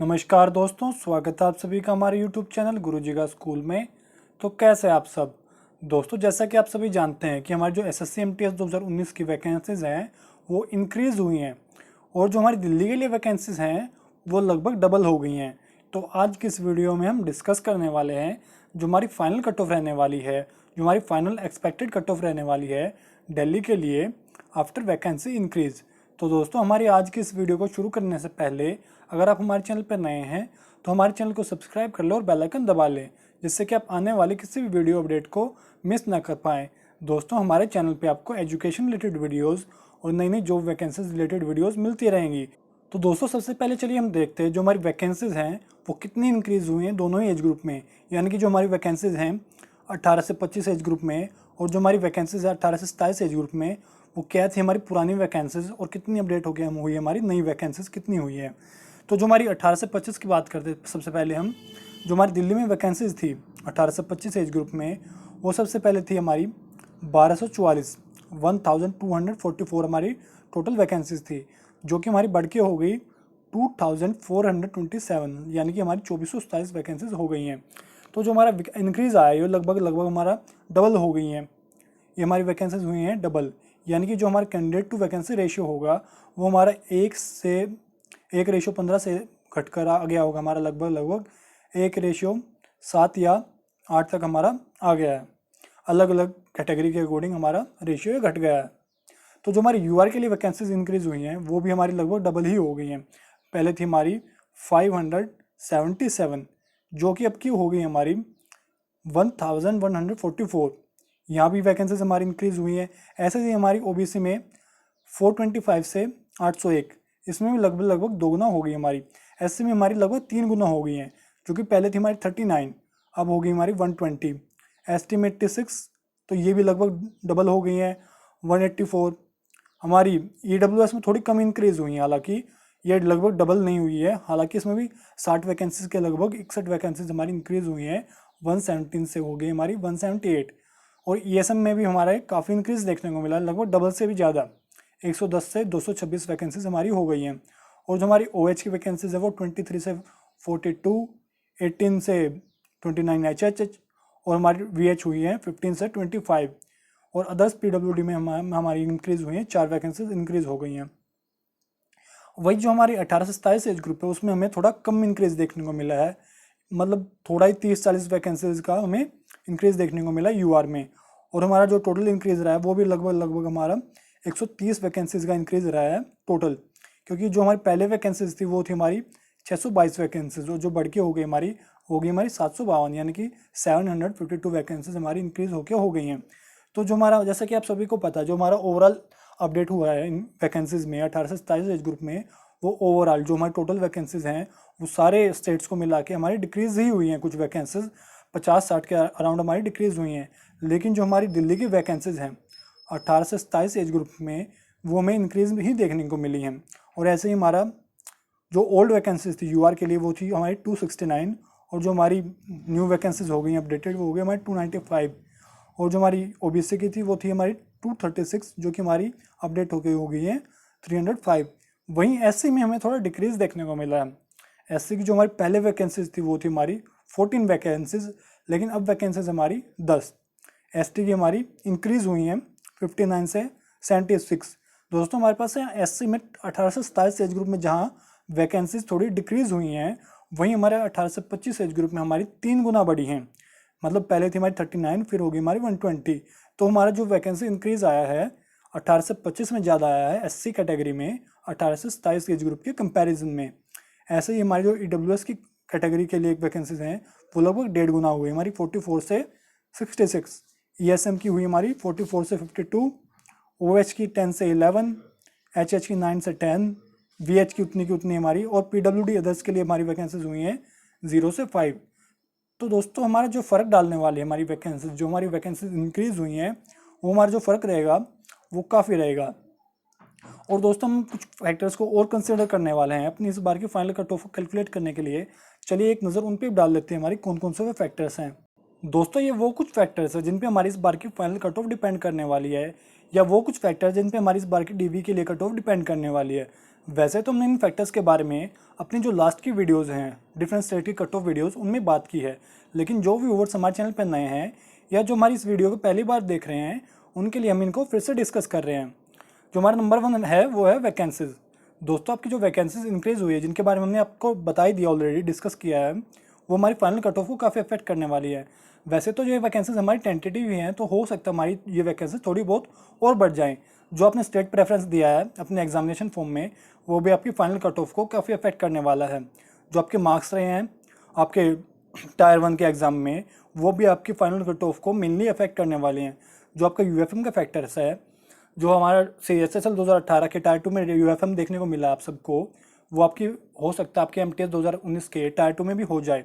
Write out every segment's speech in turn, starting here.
नमस्कार दोस्तों, स्वागत है आप सभी का हमारे YouTube चैनल गुरुजी का स्कूल में। तो कैसे आप सब दोस्तों, जैसा कि आप सभी जानते हैं कि हमारी जो एसएससी एमटीएस 2019 की वैकेंसीज़ हैं वो इंक्रीज़ हुई हैं और जो हमारी दिल्ली के लिए वैकेंसीज़ हैं वो लगभग डबल हो गई हैं। तो आज की इस वीडियो में हम डिस्कस करने वाले हैं जो हमारी फाइनल कट ऑफ रहने वाली है, जो हमारी फाइनल एक्सपेक्टेड कट ऑफ रहने वाली है दिल्ली के लिए आफ्टर वैकेंसी इंक्रीज़। तो दोस्तों, हमारी आज की इस वीडियो को शुरू करने से पहले अगर आप हमारे चैनल पर नए हैं तो हमारे चैनल को सब्सक्राइब कर लो और बेल आइकन दबा लें, जिससे कि आप आने वाले किसी भी वीडियो अपडेट को मिस ना कर पाएँ। दोस्तों, हमारे चैनल पे आपको एजुकेशन रिलेटेड वीडियोस और नई नई जॉब वैकेंसीज रिलेटेड वीडियोस मिलती रहेंगी। तो दोस्तों, सबसे पहले चलिए हम देखते हैं जो हमारी वैकेंसीज़ हैं वो कितनी इंक्रीज़ हुई हैं दोनों ही एज ग्रुप में। यानी कि जो हमारी वैकेंसीज़ हैं 18 से 25 एज ग्रुप में और जो हमारी वैकेंसीज़ है 18 से 27 एज ग्रुप में, वो क्या थी हमारी पुरानी वैकेंसीज़ और कितनी अपडेट हो गया हुई है हमारी नई वैकेंसीज़ कितनी हुई है। तो जो हमारी 18 से 25 की बात करते हैं, सबसे पहले हम जो हमारी दिल्ली में वैकेंसीज़ थी 18 से 25 एज ग्रुप में, वो सबसे पहले थी हमारी 1244 1244 हमारी टोटल वैकेंसीज़ थी, जो कि हमारी बढ़ के हो गई 2427, यानी कि हमारी 2427 वैकेंसीज़ हो गई हैं। तो जो हमारा इंक्रीज़ आया है लगभग हमारा डबल हो गई हैं, ये हमारी वैकेंसीज़ हुई हैं डबल। यानी कि जो हमारा कैंडिडेट टू वैकेंसी रेशियो होगा वो हमारा 1:15 से घटकर आ गया होगा, हमारा लगभग 1:7 या 8 तक हमारा आ गया है। अलग अलग कैटेगरी के अकॉर्डिंग हमारा रेशियो घट गया है। तो जो हमारी यूआर के लिए वैकेंसीज इंक्रीज़ हुई हैं वो भी हमारी लगभग डबल ही हो गई हैं। पहले थी हमारी 577, जो कि अब की हो गई हमारी 1144। यहाँ भी वैकेंसीज हमारी इंक्रीज़ हुई हैं। ऐसे ही हमारी ओबीसी में 425 से 801, इसमें भी लगभग दोगुना हो गई हमारी। एससी में हमारी लगभग 3 गुना हो गई हैं, जो कि पहले थी हमारी 39, अब हो गई हमारी 120। एसटी में 86, तो ये भी लगभग डबल हो गई हैं 184। हमारी ईडब्ल्यूएस में थोड़ी कम इंक्रीज़ हुई है, हालांकि ये लगभग डबल नहीं हुई है। हालांकि इसमें भी 60 वैकेंसीज के लगभग 61 वैकेंसीज हमारी इंक्रीज़ हुई हैं, 117 से हो गई हमारी 178। और ईएसएम में भी हमारा काफ़ी इंक्रीज़ देखने को मिला, लगभग डबल से भी ज़्यादा, 110 से 226 वैकेंसीज हमारी हो गई हैं। और जो हमारी ओएच की वैकेंसीज है वो 23 से 42, 18 से 29 एचएच, और हमारी वीएच हुई है 15 से 25। और अदर्स पीडब्ल्यूडी में हमारी इंक्रीज़ हुई हैं, 4 वैकेंसीज इंक्रीज़ हो गई हैं। वही जो हमारी 18 से 27 एज ग्रुप है उसमें हमें थोड़ा कम इंक्रीज़ देखने को मिला है, मतलब थोड़ा ही 30-40 वैकेंसीज का हमें इंक्रीज़ देखने को मिला यूआर में। और हमारा जो टोटल इंक्रीज़ रहा है वो भी लगभग हमारा 130 वैकेंसीज़ का इंक्रीज़ रहा है टोटल। क्योंकि जो हमारी पहले वैकेंसीज थी वो थी हमारी 622 वैकेंसीज, और जो बढ़ के हो गई हमारी 752, यानी कि 752 वैकेंसीज हमारी इंक्रीज़ होकर हो गई हैं। तो जो हमारा, जैसा कि आप सभी को पता है, जो हमारा ओवरऑल अपडेट हुआ है इन वैकेंसीज़ में 18 से 27 एज ग्रुप में, वो ओवरऑल जो हमारी टोटल वैकेंसीज़ हैं वो सारे स्टेट्स को मिला के हमारी डिक्रीज़ ही हुई हैं। कुछ वैकेंसीज़ 50-60 के अराउंड हमारी डिक्रीज़ हुई हैं, लेकिन जो हमारी दिल्ली की वैकेंसीज़ हैं 18 से 27 एज ग्रुप में वो हमें इंक्रीज़ ही देखने को मिली हैं। और ऐसे ही हमारा जो ओल्ड वैकेंसीज थी यूआर के लिए वो थी हमारी 269, और जो हमारी न्यू वैकेंसीज हो गई अपडेटेड वो हो गई हमारी 295। और जो हमारी ओबीसी की थी वो थी हमारी 236, जो कि हमारी अपडेट हो गई है 305। वहीं एससी में हमें थोड़ा डिक्रीज़ देखने को मिला है। एससी की जो हमारी पहले वैकेंसीज थी वो थी हमारी 14 वैकेंसीज, लेकिन अब वैकेंसीज हमारी 10। एसटी की हमारी इंक्रीज़ हुई हैं 59 से 76। दोस्तों, हमारे पास है एससी में 18 से 27 एज ग्रुप में जहां वैकेंसीज थोड़ी डिक्रीज़ हुई हैं, वहीं हमारे 18 से 25 एज ग्रुप में हमारी 3 गुना बढ़ी हैं। मतलब पहले थी हमारी 39, फिर हो गई हमारी 120। तो हमारा जो वैकेंसी इंक्रीज़ आया है 18 से 25 में ज़्यादा आया है एससी कैटेगरी में 18 से 27 एज ग्रुप के कंपैरिजन में। ऐसे ही हमारी जो ईडब्ल्यूएस की कैटेगरी के लिए वैकेंसीज हैं वो लगभग 1.5 गुना हुई, हमारी 44 से 66। ईएसएम की हुई हमारी 44 से 52, ओएच की 10 से 11, एचएच की 9 से 10, वीएच की उतनी हमारी, और पीडब्ल्यूडी अदर्स के लिए हमारी वैकेंसीज हुई हैं 0 से 5। तो दोस्तों, हमारा जो फ़र्क डालने वाली है हमारी वैकेंसीज, जो हमारी वैकेंसीज इंक्रीज़ हुई हैं वो हमारा जो फ़र्क रहेगा वो काफ़ी रहेगा। और दोस्तों, हम कुछ फैक्टर्स को और कंसिडर करने वाले हैं अपनी इस बार की फाइनल कट ऑफ कैलकुलेट करने के लिए। चलिए एक नज़र उन पर डाल लेते हैं हमारी कौन कौन से वे फैक्टर्स हैं। दोस्तों, ये वो कुछ फैक्टर्स हैं जिन पे हमारी इस बार की फाइनल कट ऑफ डिपेंड करने वाली है, या वो कुछ फैक्टर्स जिन पे हमारी इस बार की डीवी के लिए कट ऑफ डिपेंड करने वाली है। वैसे तो हमने इन फैक्टर्स के बारे में अपनी जो लास्ट की वीडियोस हैं डिफरेंट स्टेट की कट ऑफ वीडियोस उनमें बात की है, लेकिन जो व्यूअर्स हमारे चैनल पर नए हैं या जो हमारी इस वीडियो को पहली बार देख रहे हैं उनके लिए हम इनको फिर से डिस्कस कर रहे हैं। जो हमारा नंबर 1 है वो है वैकेंसीज। दोस्तों, आपकी जो वैकेंसीज इंक्रीज हुई है जिनके बारे में हमने आपको बता ही दिया, ऑलरेडी डिस्कस किया है, वो हमारी फाइनल कट ऑफ को काफ़ी अफेक्ट करने वाली है। वैसे तो ये वैकेंसीज हमारी टेंटेटिव ही हैं, तो हो सकता है हमारी ये वैकेंसीज थोड़ी बहुत और बढ़ जाएँ। जो आपने स्टेट प्रेफरेंस दिया है अपने एग्जामिनेशन फॉर्म में, वो भी आपकी फाइनल कट ऑफ को काफ़ी अफेक्ट करने वाला है। जो आपके मार्क्स रहे हैं आपके टायर 1 के एग्ज़ाम में, वो भी आपकी फाइनल कट ऑफ को मेनली अफेक्ट करने वाले हैं। जो आपका यूएफएम का फैक्टर्स है, जो हमारा CHSL 2018 के टायर 2 में यूएफएम देखने को मिला आप सबको, वो आपकी हो सकता है आपके MTS 2019 के टायर 2 में भी हो जाए,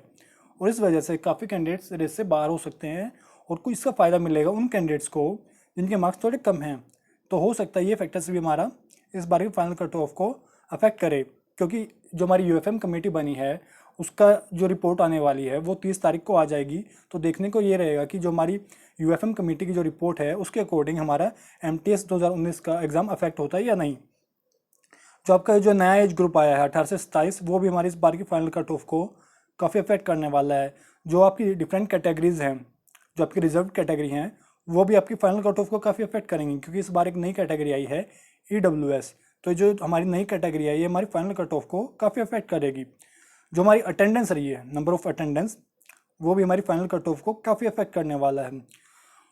और इस वजह से काफ़ी कैंडिडेट्स रेस से बाहर हो सकते हैं और कुछ इसका फ़ायदा मिलेगा उन कैंडिडेट्स को जिनके मार्क्स थोड़े कम हैं। तो हो सकता है ये फैक्टर्स भी हमारा इस बार की फाइनल कट ऑफ को अफेक्ट करे, क्योंकि जो हमारी यूएफएम कमेटी बनी है उसका जो रिपोर्ट आने वाली है वो 30 तारीख को आ जाएगी। तो देखने को ये रहेगा कि जो हमारी यूएफएम कमेटी की जो रिपोर्ट है उसके अकॉर्डिंग हमारा MTS 2019 का एग्ज़ाम अफेक्ट होता है या नहीं। जो आपका जो नया एज ग्रुप आया है 18 से 27, वो भी हमारी इस बार की फाइनल कट ऑफ को काफ़ी अफेक्ट करने वाला है। जो आपकी डिफरेंट कैटेगरीज हैं, जो आपकी रिजर्व कैटेगरी हैं, वो भी आपकी फाइनल कट ऑफ को काफ़ी अफेक्ट करेंगी, क्योंकि इस बार एक नई कैटेगरी आई है EWS। तो जो हमारी नई कैटेगरी आई है, ये हमारी फाइनल कट ऑफ को काफ़ी अफेक्ट करेगी। जो हमारी अटेंडेंस रही है, नंबर ऑफ अटेंडेंस, वो भी हमारी फाइनल कट ऑफ को काफ़ी अफेक्ट करने वाला है।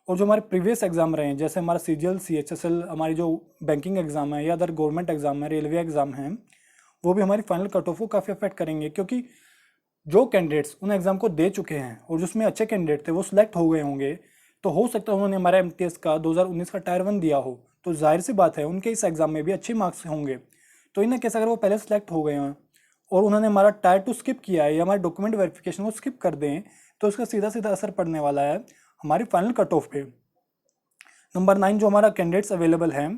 और जो हमारे प्रीवियस एग्ज़ाम रहे हैं, जैसे हमारा CGL CHSL, हमारी जो बैंकिंग एग्ज़ाम है या अदर गवर्नमेंट एग्ज़ाम है, रेलवे एग्ज़ाम है, वो भी हमारी फाइनल कट ऑफ को काफ़ी अफेक्ट करेंगे, क्योंकि जो कैंडिडेट्स उन एग्ज़ाम को दे चुके हैं और जिसमें अच्छे कैंडिडेट थे वो सिलेक्ट हो गए होंगे, तो हो सकता है उन्होंने हमारा MTS का 2019 का टायर 1 दिया हो, तो जाहिर सी बात है उनके इस एग्ज़ाम में भी अच्छे मार्क्स होंगे। तो इन्हें कैसे अगर वो पहले सेलेक्ट हो गए हैं और उन्होंने हमारा टायर 2 स्किप किया है या हमारे डॉक्यूमेंट वेरिफिकेशन को स्किप कर दें, तो उसका सीधा सीधा असर पड़ने वाला है हमारी फाइनल कट ऑफ पे। नंबर 9, जो हमारा कैंडिडेट्स अवेलेबल हैं,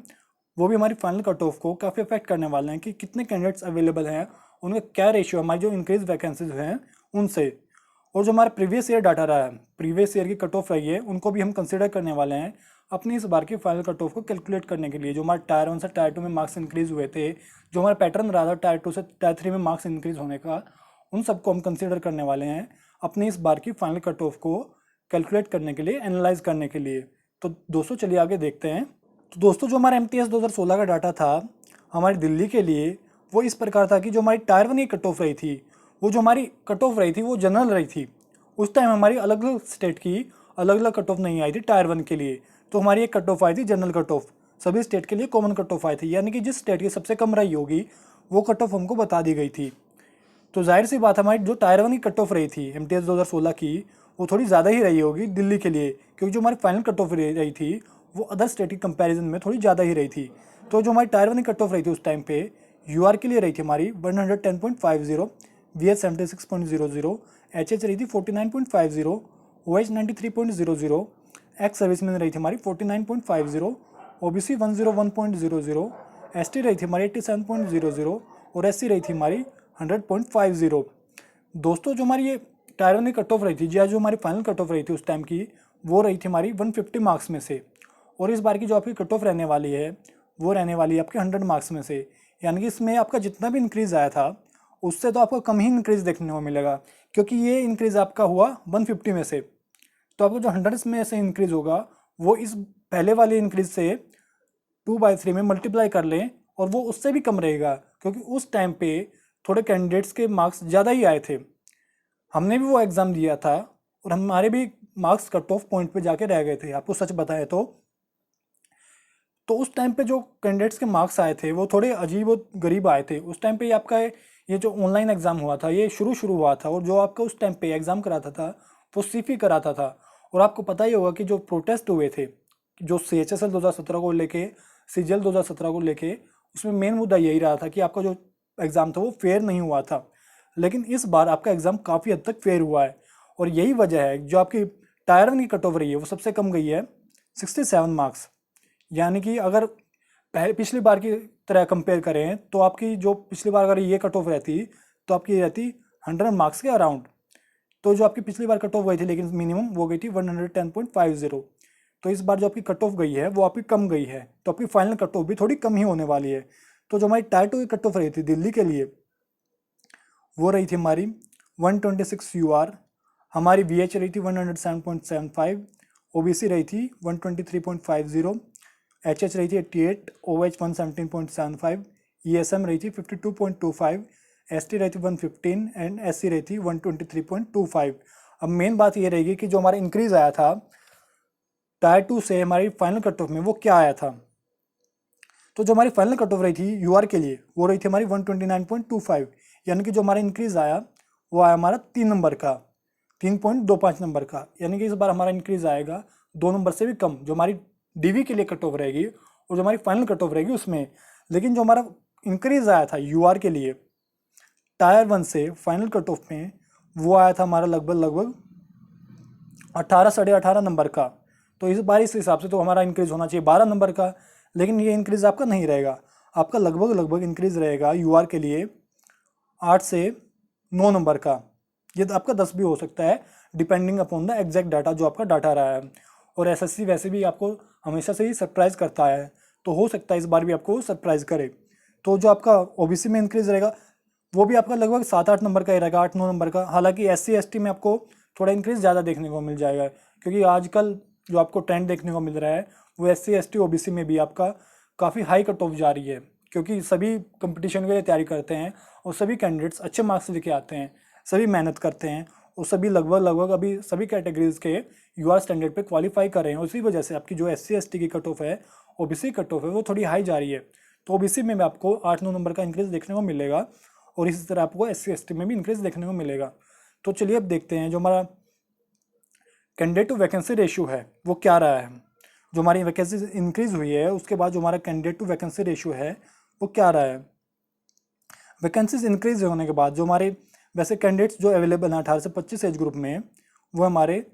वो भी हमारी फाइनल कट ऑफ को काफ़ी अफेक्ट करने वाले हैं कि कितने कैंडिडेट्स अवेलेबल हैं, उनका क्या रेशियो हमारी जो इंक्रीज वैकेंसीज हैं उनसे। और जो हमारा प्रीवियस ईयर डाटा रहा है, प्रीवियस ईयर की कट ऑफ रही है, उनको भी हम कंसिडर करने वाले हैं अपनी इस बार की फाइनल कट ऑफ को कैलकुलेट करने के लिए। जो हमारे टायर 1 से टायर 2 में मार्क्स इंक्रीज हुए थे, जो हमारा पैटर्न रहा था टायर 2 से टायर 3 में मार्क्स इंक्रीज होने का, उन सबको हम कंसिडर करने वाले हैं अपनी इस बार की फाइनल कट ऑफ को कैलकुलेट करने के लिए, एनालाइज करने के लिए। तो दोस्तों चलिए आगे देखते हैं। तो दोस्तों, जो हमारा MTS 2016 का डाटा था हमारी दिल्ली के लिए, वो इस प्रकार था कि जो हमारी टायर 1 की कट ऑफ रही थी, वो जो हमारी कट ऑफ रही थी वो जनरल रही थी। उस टाइम हमारी अलग अलग स्टेट की अलग अलग कट ऑफ नहीं आई थी टायर 1 के लिए, तो हमारी एक कट ऑफ आई थी जनरल कट ऑफ, सभी स्टेट के लिए कॉमन कट ऑफ आई थी, यानी कि जिस स्टेट की सबसे कम रही होगी वो कट ऑफ हमको बता दी गई थी। तो जाहिर सी बात, हमारी जो टायर 1 की कट ऑफ रही थी MTS 2016 की, वो थोड़ी ज़्यादा ही रही होगी दिल्ली के लिए, क्योंकि जो हमारी फाइनल कट ऑफ रही थी वो अदर स्टेट की कंपैरिजन में थोड़ी ज़्यादा ही रही थी। तो जो हमारी टायर 1 की कट ऑफ रही थी उस टाइम पे UR के लिए रही थी हमारी 110.50, VH 76.00, HH रही थी 49.50, OH 93.00, एक्स सर्विसमैन रही थी हमारी 49.50, OBC 101.00, ST रही थी हमारी 87.00 और SC रही थी हमारी 100.50। दोस्तों, जो हमारी ये टायर 1 की कट ऑफ रही थी, जो हमारी फाइनल कट ऑफ रही थी उस टाइम की, वो रही थी हमारी 150 मार्क्स में से, और इस बार की जो आपकी कट ऑफ रहने वाली है वो रहने वाली है आपके 100 मार्क्स में से। यानी कि इसमें आपका जितना भी इंक्रीज़ आया था उससे तो आपको कम ही इंक्रीज़ देखने को मिलेगा, क्योंकि ये इंक्रीज़ आपका हुआ 150 में से। तो आपको जो 100 में से इंक्रीज़ होगा वो इस पहले वाले इंक्रीज़ से 2/3 में मल्टीप्लाई कर लें और वो उससे भी कम रहेगा, क्योंकि उस टाइम पे थोड़े कैंडिडेट्स के मार्क्स ज़्यादा ही आए थे। हमने भी वो एग्ज़ाम दिया था और हमारे भी मार्क्स कट ऑफ पॉइंट पे जाके रह गए थे, आपको सच बताए तो उस टाइम पे जो कैंडिडेट्स के मार्क्स आए थे वो थोड़े अजीब और गरीब आए थे। उस टाइम पे आपका ये जो ऑनलाइन एग्ज़ाम हुआ था ये शुरू हुआ था, और जो आपका उस टाइम पे एग्ज़ाम कराता था वो CFE कराता था। और आपको पता ही होगा कि जो प्रोटेस्ट हुए थे जो CHSL 2017 को लेके, CGL 2017 को लेके, उसमें मेन मुद्दा यही रहा था कि आपका जो एग्ज़ाम था वो फेयर नहीं हुआ था। लेकिन इस बार आपका एग्ज़ाम काफ़ी हद तक फेयर हुआ है, और यही वजह है जो आपकी टायर 1 की कट ऑफ रही है वो सबसे कम गई है 67 मार्क्स। यानी कि अगर पिछली बार की तरह कंपेयर करें तो आपकी जो पिछली बार अगर ये कट ऑफ रहती तो आपकी रहती 100 मार्क्स के अराउंड। तो जो आपकी पिछली बार कट ऑफ गई थी लेकिन मिनिमम वो गई थी 110.50। तो इस बार जो आपकी कट ऑफ गई है वो आपकी कम गई है, तो आपकी फाइनल कट ऑफ भी थोड़ी कम ही होने वाली है। तो जो हमारी टायर 2 की कट ऑफ रही थी दिल्ली के लिए वो रही थी हमारी 126 UR, हमारी VH रही थी 107.75, OBC रही थी 123.50, HH रही थी 88, OH 117.75, ESM रही थी 52.25, ST रही थी 115 एंड SC रही थी 123.25। अब मेन बात ये रहेगी कि जो हमारा इंक्रीज आया था टायर 2 से हमारी फाइनल कट ऑफ में वो क्या आया था। तो जो हमारी फाइनल कट ऑफ रही थी यूआर के लिए वो रही थी हमारी 129.25, यानी कि जो हमारा इंक्रीज आया वो आया हमारा 3 नंबर का, 3.25 नंबर का, यानी कि इस बार हमारा इंक्रीज आएगा 2 नंबर से भी कम जो हमारी डीवी के लिए कट ऑफ रहेगी और जो हमारी फाइनल कट ऑफ रहेगी उसमें। लेकिन जो हमारा इंक्रीज आया था यूआर के लिए टायर 1 से फाइनल कट ऑफ में वो आया था हमारा लगभग 18 साढ़े 18 नंबर का। तो इस बार इस हिसाब से तो हमारा इंक्रीज होना चाहिए 12 नंबर का, लेकिन ये इंक्रीज आपका नहीं रहेगा, आपका लगभग इंक्रीज रहेगा यूआर के लिए 8 से 9 नंबर का। ये तो आपका 10 भी हो सकता है depending upon the exact data जो आपका डाटा रहा है। और एसएससी वैसे भी आपको हमेशा से ही सरप्राइज करता है, तो हो सकता है इस बार भी आपको सरप्राइज करे। तो जो आपका ओबीसी में इंक्रीज रहेगा वो भी आपका लगभग 7-8 नंबर का ही रहेगा, 8-9 नंबर का। हालांकि SC ST में आपको थोड़ा इंक्रीज ज़्यादा देखने को मिल जाएगा, क्योंकि आजकल जो आपको ट्रेंड देखने को मिल रहा है वो SC ST OBC में भी आपका काफ़ी हाई कट ऑफ जा रही है, क्योंकि सभी कंपटीशन के लिए तैयारी करते हैं और सभी कैंडिडेट्स अच्छे मार्क्स लेके आते हैं, सभी मेहनत करते हैं और सभी लगभग अभी सभी कैटेगरीज के यूआर स्टैंडर्ड पे क्वालिफाई कर रहे हैं। उसी वजह से आपकी जो SC ST की कट ऑफ है, OBC कट ऑफ है, वो थोड़ी हाई जा रही है। तो OBC में भी आपको 8-9 नंबर का इंक्रीज देखने को मिलेगा और इसी तरह आपको SC ST में भी इंक्रीज देखने को मिलेगा। तो चलिए अब देखते हैं जो हमारा कैंडिडेट टू वैकेंसी रेशियो है वो क्या रहा है। जो हमारी वैकेंसी इंक्रीज हुई है उसके बाद जो हमारा कैंडिडेट टू वैकेंसी रेशियो है वो क्या रहा है। वैकेंसीज इंक्रीज होने के बाद जो हमारे वैसे कैंडिडेट्स जो अवेलेबल हैं 18 से 25 एज ग्रुप में वो हमारे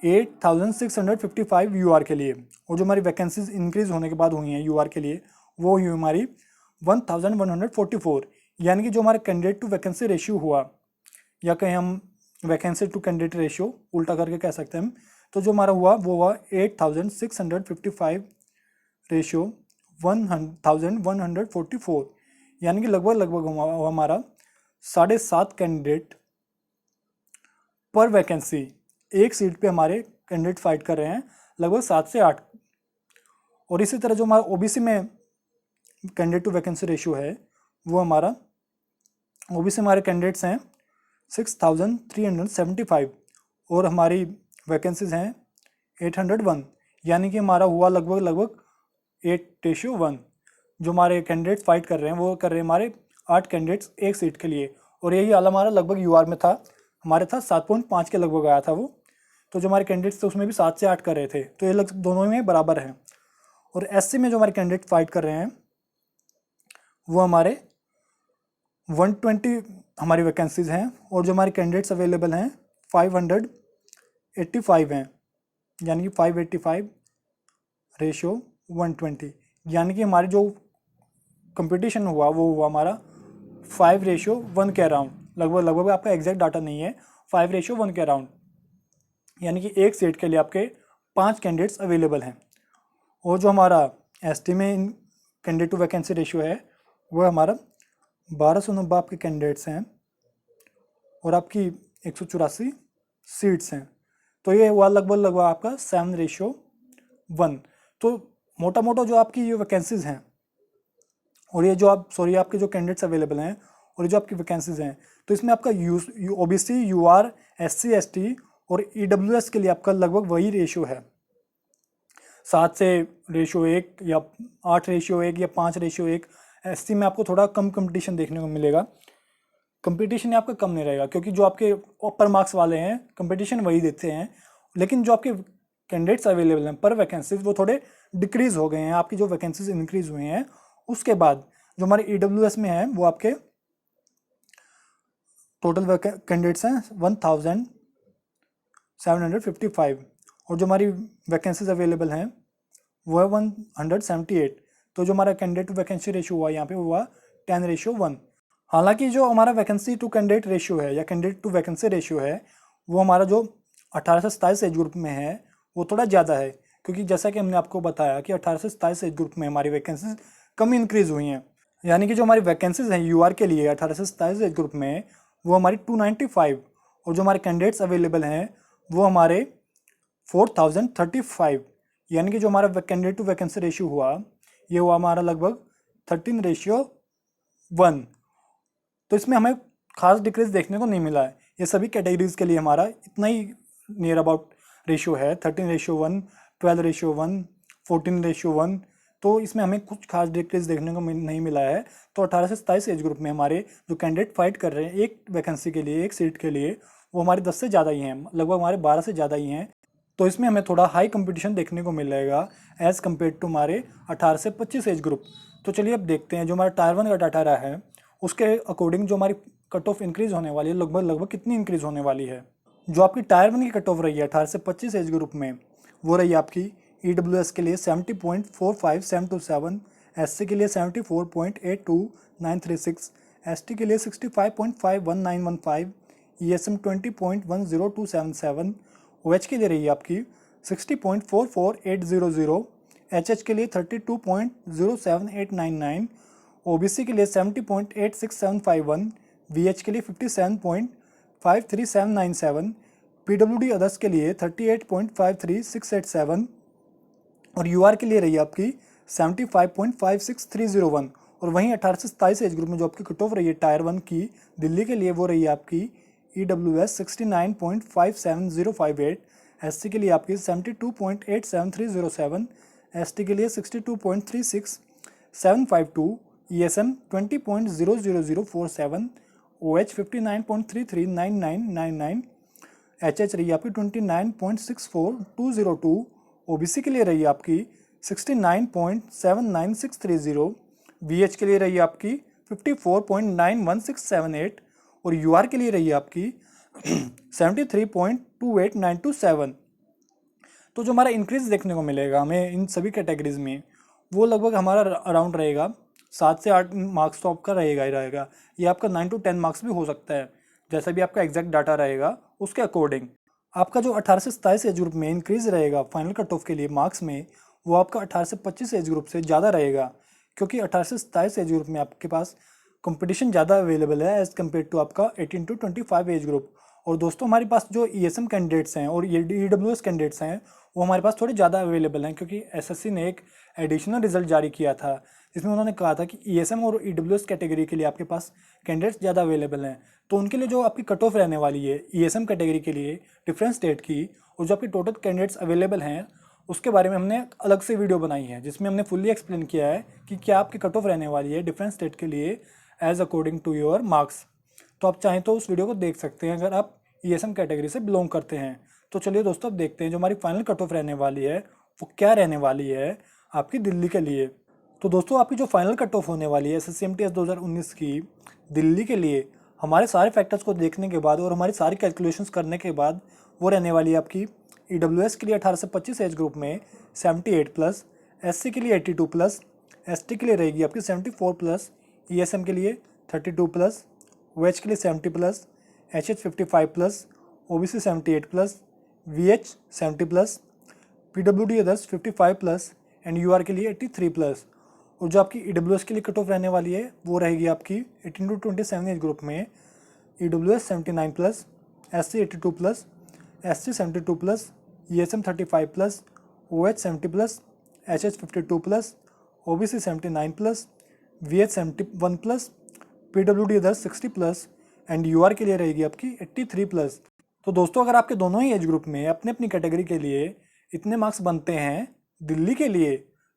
8655 यूआर के लिए, और जो हमारी वैकेंसीज इंक्रीज होने के बाद हुई हैं यूआर के लिए वो हुई हमारी 1144, यानी कि जो हमारा कैंडिडेट टू वैकेंसी रेशियो हुआ, या कहीं हम वैकेंसी टू कैंडिडेट रेशियो उल्टा करके कह सकते हैं हम, तो जो हमारा हुआ वो हुआ 8655 रेशियो 1144, यानी कि लगभग हुआ हमारा 7.5 कैंडिडेट पर वैकेंसी, एक सीट पे हमारे कैंडिडेट फाइट कर रहे हैं लगभग 7 से 8। और इसी तरह जो हमारा ओबीसी में कैंडिडेट टू वैकेंसी रेशियो है वो हमारा ओबीसी हमारे कैंडिडेट्स हैं 6375 और हमारी वैकेंसीज हैं 801, यानी कि हमारा हुआ लगभग 8:1। जो हमारे कैंडिडेट फाइट कर रहे हैं वो कर रहे हैं हमारे 8 कैंडिडेट्स एक सीट के लिए, और यही हाल हमारा लगभग यूआर में था, हमारे था 7.5 के लगभग आया था वो। तो जो हमारे कैंडिडेट्स थे उसमें भी 7 से 8 कर रहे थे, तो ये लगभग दोनों में बराबर हैं। और एससी में जो हमारे कैंडिडेट फाइट कर रहे हैं वो हमारे 120 हमारी वैकेंसीज हैं, और जो हमारे कैंडिडेट्स अवेलेबल हैं 585 हैं, यानी कि 585 रेशियो 120, यानी कि हमारी जो कंपटीशन हुआ वो हुआ हमारा 5:1 के अराउंड, लगभग आपका एग्जैक्ट डाटा नहीं है, 5:1 के अराउंड, यानी कि एक सीट के लिए आपके 5 कैंडिडेट्स अवेलेबल हैं। और जो हमारा एसटी में कैंडिडेट टू वैकेंसी रेशियो है वो हमारा 1290 आपके कैंडिडेट्स हैं और आपकी 184 सीट्स हैं, तो ये हुआ लगभग आपका 7:1। तो मोटा जो आपकी ये वैकेंसीज हैं और ये जो आपके जो कैंडिडेट्स अवेलेबल हैं और ये जो आपकी वैकेंसीज हैं, तो इसमें आपका ओबीसी, यूआर, एससी, एसटी और ईडब्ल्यूएस के लिए आपका लगभग वही रेशियो है, 7 से रेशियो 1 या 8 रेशियो 1 या 5 रेशियो 1। एससी में आपको थोड़ा कम कंपटीशन देखने को मिलेगा, कंपटीशन आपका कम नहीं रहेगा क्योंकि जो आपके अपर मार्क्स वाले हैं कंपटीशन वही देते हैं, लेकिन जो आपके कैंडिडेट्स अवेलेबल हैं पर वैकेंसीज वो थोड़े डिक्रीज हो गए हैं, आपकी जो वैकेंसीज इंक्रीज हुए हैं उसके बाद। जो हमारे ईडब्ल्यूएस में है वो आपके टोटल कैंडिडेट्स हैं 1755 और जो हमारी वैकेंसीज अवेलेबल हैं वो है 178। तो जो हमारा कैंडिडेट टू वैकेंसी रेशियो हुआ यहाँ पे हुआ 10:1। हालांकि जो हमारा वैकेंसी टू कैंडिडेट रेशियो है या कैंडिडेट टू वैकेंसी रेशियो है वो हमारा जो 18 से 27 एज ग्रुप में है वो थोड़ा ज़्यादा है, क्योंकि जैसा कि हमने आपको बताया कि 18 से 27 एज ग्रुप में हमारी वैकेंसीज कम इंक्रीज हुई हैं। यानी कि जो हमारी वैकेंसीज हैं यूआर के लिए 18 से 27 एज ग्रुप में वो हमारी 295, और जो हमारे कैंडिडेट्स अवेलेबल हैं वो हमारे 4035। यानी कि जो हमारा कैंडिडेट टू वैकेंसी रेशियो हुआ ये हुआ हमारा लगभग 13:1। तो इसमें हमें खास डिक्रीज देखने को नहीं मिला है। ये सभी कैटेगरीज के लिए हमारा इतना ही नियर अबाउट रेशियो है, 13:1, 12:1, 14:1। तो इसमें हमें कुछ खास डिक्रीज देखने को नहीं मिला है। तो 18 से 27 एज ग्रुप में हमारे जो कैंडिडेट फाइट कर रहे हैं एक वैकेंसी के लिए, एक सीट के लिए, वो हमारे 10 से ज़्यादा ही हैं, लगभग हमारे 12 से ज़्यादा ही हैं। तो इसमें हमें थोड़ा हाई कंपटीशन देखने को मिलेगा एज़ कम्पेयर टू हमारे 18 से 25 एज ग्रुप। तो चलिए अब देखते हैं जो हमारा टायर 1 का डाटा रहा है उसके अकॉर्डिंग जो हमारी कट ऑफ इंक्रीज होने वाली है लगभग कितनी इंक्रीज होने वाली है। जो आपकी टायर 1 की कट ऑफ रही है 18 से 25 एज ग्रुप में वो रही है आपकी EWS के लिए 70.45727, SC के लिए 74.82936, ST के लिए 65.51915, ESM 20.10277, OH के लिए रही है आपकी 60.44800, HH के लिए 32.07899, OBC के लिए 70.86751, VH के लिए 57.53797, PWD अदर्स के लिए 38.53687 और UR के लिए रही है आपकी 75.56301। और वहीं 18 से 27 एज ग्रुप में जो आपकी कट ऑफ रही है टायर 1 की दिल्ली के लिए वो रही है आपकी EWS 69.57058, SC के लिए आपकी 72.87307, ST के लिए 62.36752, ESM 20.00047, OH 59.339999, HH रही है आपकी 29.64202, OBC के लिए रही है आपकी 69.79630, VH के लिए रही है आपकी 54.91678 और UR के लिए रही है आपकी 73.28927। तो जो हमारा इंक्रीज देखने को मिलेगा हमें इन सभी कैटेगरीज में वो लगभग हमारा अराउंड रहेगा 7 से 8 मार्क्स तो आपका रहेगा ही रहेगा। ये आपका 9 to 10 मार्क्स भी हो सकता है, जैसा भी आपका एग्जैक्ट डाटा रहेगा उसके अकॉर्डिंग। आपका जो 18 से 27 एज ग्रुप में इंक्रीज रहेगा फाइनल कट ऑफ के लिए मार्क्स में वो आपका 18 से 25 एज ग्रुप से ज़्यादा रहेगा, क्योंकि 18 से 27 एज ग्रुप में आपके पास कंपटीशन ज़्यादा अवेलेबल है एज़ कम्पेयर टू आपका 18 to 25 एज ग्रुप। और दोस्तों हमारे पास जो ESM कैंडिडेट्स हैं और EWS कैंडिडेट्स हैं वो हमारे पास थोड़े ज़्यादा अवेलेबल हैं, क्योंकि SSC ने एक एडिशनल रिजल्ट जारी किया था जिसमें उन्होंने कहा था कि ESM और EWS कैटेगरी के लिए आपके पास कैंडिडेट्स ज़्यादा अवेलेबल हैं। तो उनके लिए जो आपकी कट ऑफ रहने वाली है ESM कैटेगरी के लिए डिफरेंट स्टेट की, और जो आपके टोटल कैंडिडेट्स अवेलेबल हैं उसके बारे में हमने अलग से वीडियो बनाई है जिसमें हमने फुल्ली एक्सप्लेन किया है कि क्या आपकी कट ऑफ रहने वाली है डिफरेंट स्टेट के लिए as according to your marks. तो आप चाहें तो उस वीडियो को देख सकते हैं अगर आप ESM कैटेगरी से बिलोंग करते हैं। तो चलिए दोस्तों अब देखते हैं जो हमारी फाइनल कट ऑफ रहने वाली है वो क्या रहने वाली है आपकी दिल्ली के लिए। तो दोस्तों आपकी जो फाइनल कट ऑफ होने वाली है SSC-MTS 2019 की दिल्ली के लिए हमारे सारे फैक्टर्स को देखने के बाद और हमारी सारी कैलकुलेशंस करने के बाद वो रहने वाली है आपकी EWS के लिए 18 से 25 एज ग्रुप में 78+, SC के लिए 82+, ST के लिए रहेगी आपकी 74+, ESM के लिए 32+, OH के लिए 70+, HH 55+, OBC 78+, VH 70+, PWD others 55+ and UR के लिए 83+। और जो आपकी EWS के लिए कट ऑफ रहने वाली है वो रहेगी आपकी 18 to 27 एज ग्रुप में EWS 79+, SC 82+, SC 72+, ESM 35+, OH 70+, HH 52+, OBC 79+, VH 71+, PWD others 60+ and UR के लिए रहेगी आपकी 83+। तो दोस्तों अगर आपके दोनों ही एज ग्रुप में अपने अपनी कैटेगरी के लिए इतने मार्क्स बनते हैं दिल्ली के लिए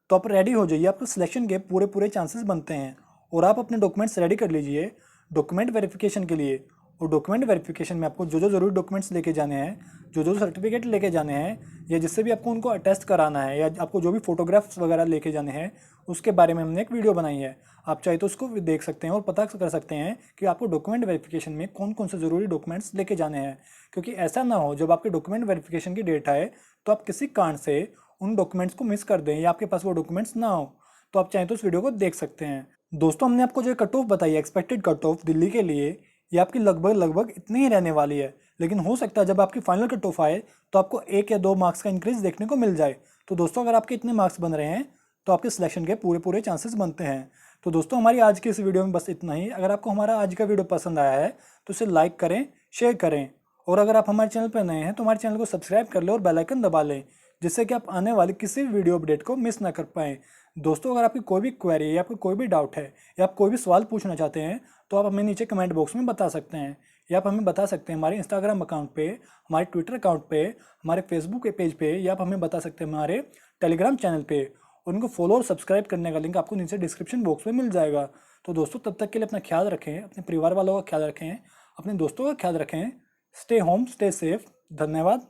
तो आप रेडी हो जाइए, आपको सिलेक्शन के पूरे चांसेस बनते हैं। और आप अपने डॉक्यूमेंट्स रेडी कर लीजिए डॉक्यूमेंट वेरिफिकेशन के लिए। और डॉक्यूमेंट वेरिफिकेशन में आपको जो ज़रूरी डॉक्यूमेंट्स लेके जाने हैं, जो सर्टिफिकेट लेके जाने हैं या जिससे भी आपको उनको अटेस्ट कराना है या आपको जो भी फोटोग्राफ्स वगैरह लेके जाने हैं उसके बारे में हमने एक वीडियो बनाई है। आप चाहे तो उसको देख सकते हैं और पता कर सकते हैं कि आपको डॉक्यूमेंट वेरिफिकेशन में कौन कौन से ज़रूरी डॉक्यूमेंट्स लेके जाने हैं, क्योंकि ऐसा ना हो जब आपके डॉक्यूमेंट वेरिफिकेशन की डेट आए तो आप किसी कारण से उन डॉक्यूमेंट्स को मिस कर दें या आपके पास वो डॉक्यूमेंट्स ना हो। तो आप चाहें तो उस वीडियो को देख सकते हैं। दोस्तों हमने आपको जो कट ऑफ बताई है एक्सपेक्टेड कट ऑफ दिल्ली के लिए ये आपकी लगभग इतनी ही रहने वाली है, लेकिन हो सकता है जब आपकी फाइनल कट ऑफ आए तो आपको 1 या 2 मार्क्स का इंक्रीज देखने को मिल जाए। तो दोस्तों अगर आपके इतने मार्क्स बन रहे हैं तो आपके सिलेक्शन के पूरे चांसेस बनते हैं। तो दोस्तों हमारी आज की इस वीडियो में बस इतना ही। अगर आपको हमारा आज का वीडियो पसंद आया है तो इसे लाइक करें, शेयर करें, और अगर आप हमारे चैनल पर नए हैं तो हमारे चैनल को सब्सक्राइब कर लें और बेल आइकन दबा लें, जिससे कि आप आने वाली किसी भी वीडियो अपडेट को मिस ना कर पाएँ। दोस्तों अगर आपकी कोई भी क्वेरी है या आपको कोई भी डाउट है या आप कोई भी सवाल पूछना चाहते हैं तो आप हमें नीचे कमेंट बॉक्स में बता सकते हैं, या आप हमें बता सकते हैं हमारे इंस्टाग्राम अकाउंट पे, हमारे ट्विटर अकाउंट पे, हमारे फेसबुक के पेज पे, या आप हमें बता सकते हैं हमारे टेलीग्राम चैनल पे। उनको फॉलो और सब्सक्राइब करने का लिंक आपको नीचे डिस्क्रिप्शन बॉक्स में मिल जाएगा। तो दोस्तों तब तक के लिए अपना ख्याल रखें, अपने परिवार वालों का ख्याल रखें, अपने दोस्तों का ख्याल रखें। Stay home, stay safe. धन्यवाद।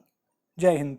जय हिंद।